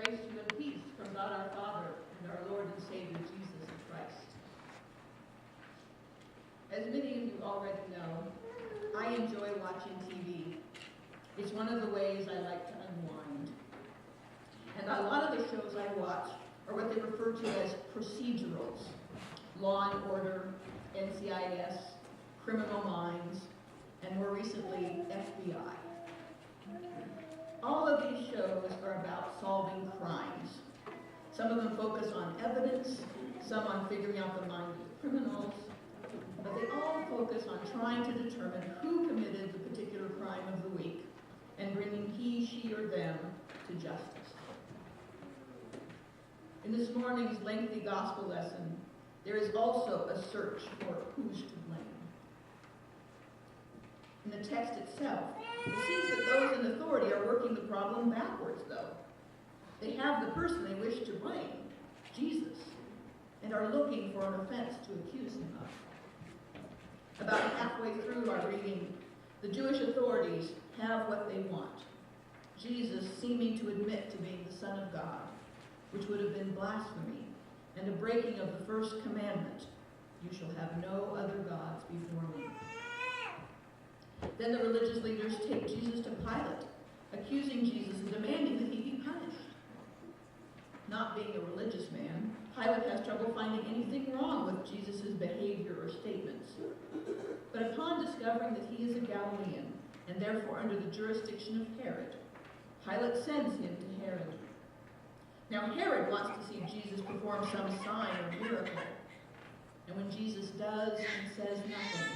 Grace to you and peace from God our Father and our Lord and Savior Jesus Christ. As many of you already know, I enjoy watching TV. It's one of the ways I like to unwind. And a lot of the shows I watch are what they refer to as procedurals. Law and Order, NCIS, Criminal Minds, and more recently, FBI. All of these shows are about solving crimes. Some of them focus on evidence, some on figuring out the mind of criminals, but they all focus on trying to determine who committed the particular crime of the week and bringing he, she, or them to justice. In this morning's lengthy gospel lesson, there is also a search for who's to blame. In the text itself, it seems that those in authority are working the problem backwards, though. They have the person they wish to blame, Jesus, and are looking for an offense to accuse him of. About halfway through our reading, the Jewish authorities have what they want, Jesus seeming to admit to being the Son of God, which would have been blasphemy and a breaking of the first commandment, you shall have no other gods before me. Then the religious leaders take Jesus to Pilate, accusing Jesus and demanding that he be punished. Not being a religious man, Pilate has trouble finding anything wrong with Jesus' behavior or statements. But upon discovering that he is a Galilean, and therefore under the jurisdiction of Herod, Pilate sends him to Herod. Now Herod wants to see Jesus perform some sign or miracle. And when Jesus does and says nothing,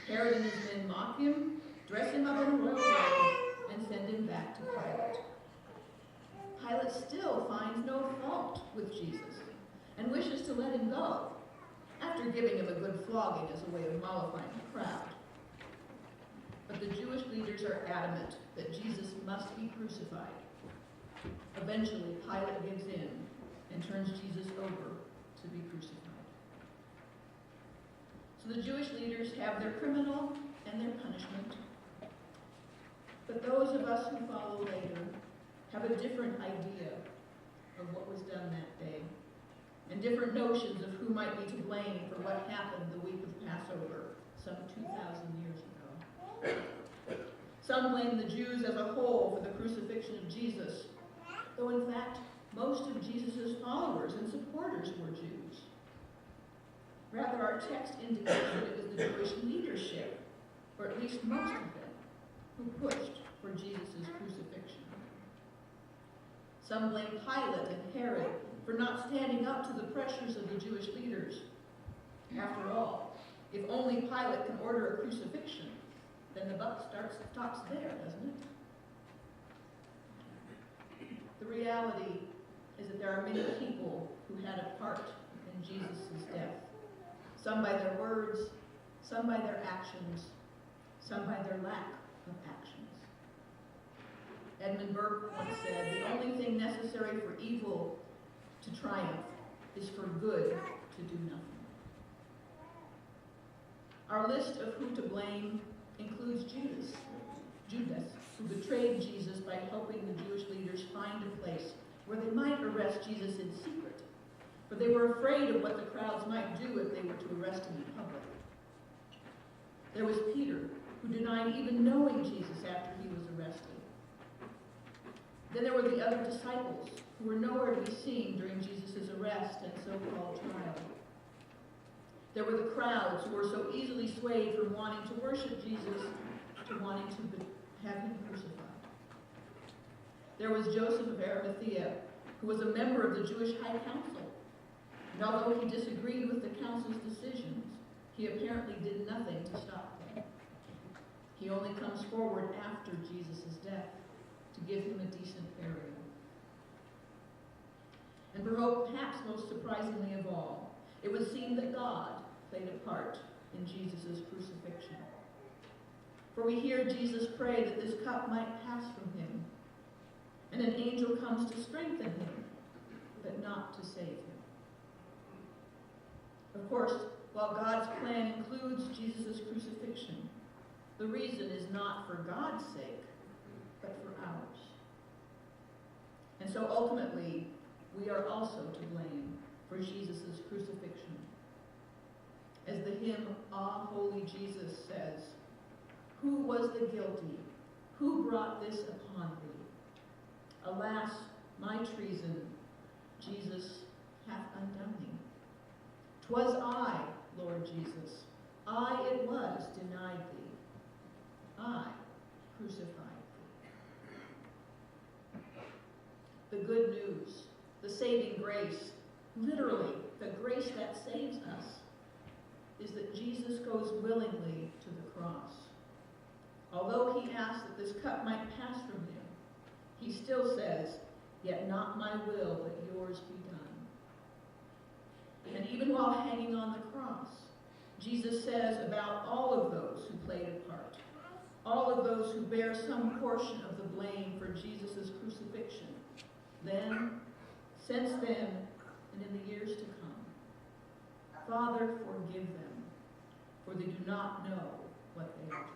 Herod and his men mock him, dress him up in a royal robe, and send him back to Pilate. Pilate still finds no fault with Jesus and wishes to let him go, after giving him a good flogging as a way of mollifying the crowd. But the Jewish leaders are adamant that Jesus must be crucified. Eventually, Pilate gives in and turns Jesus over to be crucified. So the Jewish leaders have their criminal and their punishment. But those of us who follow later have a different idea of what was done that day, and different notions of who might be to blame for what happened the week of Passover some 2,000 years ago. Some blame the Jews as a whole for the crucifixion of Jesus, though in fact most of Jesus' followers and supporters were Jews. Rather, our text indicates that it was the Jewish leadership, or at least most of them, who pushed for Jesus' crucifixion. Some blame Pilate and Herod for not standing up to the pressures of the Jewish leaders. After all, if only Pilate can order a crucifixion, then the buck stops there, doesn't it? The reality is that there are many people who had a part in Jesus' death. Some by their words, some by their actions, some by their lack of actions. Edmund Burke once said, "The only thing necessary for evil to triumph is for good to do nothing." Our list of who to blame includes Judas, who betrayed Jesus by helping the Jewish leaders find a place where they might arrest Jesus in secret, for they were afraid of what the crowds might do if they were to arrest him in public. There was Peter, who denied even knowing Jesus after he was arrested. Then there were the other disciples, who were nowhere to be seen during Jesus' arrest and so-called trial. There were the crowds who were so easily swayed from wanting to worship Jesus to wanting to have him crucified. There was Joseph of Arimathea, who was a member of the Jewish High Council. And although he disagreed with the council's decisions, he apparently did nothing to stop them. He only comes forward after Jesus' death to give him a decent burial. And perhaps most surprisingly of all, it would seem that God played a part in Jesus' crucifixion. For we hear Jesus pray that this cup might pass from him, and an angel comes to strengthen him, but not to save him. Of course, while God's plan includes Jesus' crucifixion, the reason is not for God's sake, but for ours. And so ultimately, we are also to blame for Jesus' crucifixion. As the hymn, Ah, Holy Jesus says, who was the guilty? Who brought this upon thee? Alas, my treason, Jesus hath undone me. 'Twas I, Lord Jesus, I it was denied thee. I crucified thee. The good news, the saving grace, literally the grace that saves us, is that Jesus goes willingly to the cross. Although he asked that this cup might pass from him, he still says, yet not my will, but yours be done. And even while hanging on the cross, Jesus says about all of those who played a part, all of those who bear some portion of the blame for Jesus' crucifixion, then, since then, and in the years to come, Father, forgive them, for they do not know what they are doing.